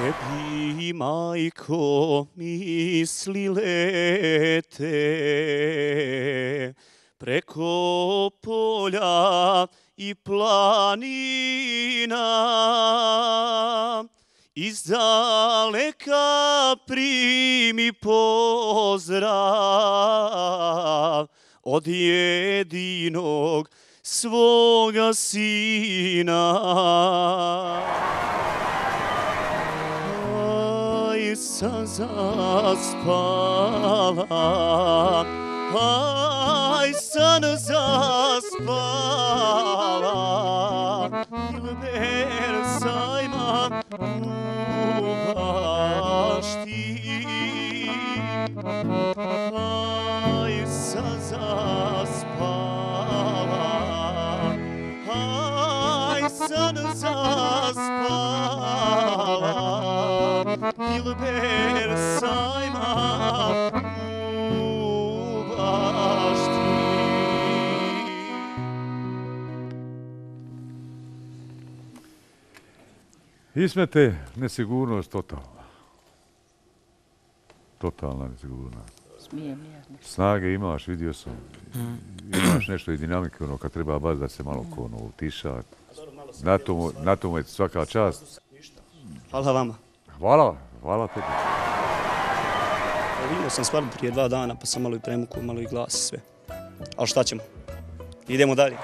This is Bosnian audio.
Tebi, majko, misli lete preko polja i planina. Iz daleka primi pozdrav od jedinog svoga sina. Aj, sam zaspala, aj, sam zaspala, Ilber sajma kuvaš ti. Aj, sam zaspala, aj, sam zaspala, Ilber sajma kuvaš ti. Ismete, nesigurnost totalna. Totalna nesigurnost. Snage imaš, vidio sam. Imaš nešto i dinamike, ono, kad treba baš da se malo utiša. Na tomu je svaka čast. Hvala vama. Hvala tebi. Vidio sam stvarno prije 2 dana, pa sam malo i premukao, malo i glas i sve. Ali šta ćemo? Idemo dalje.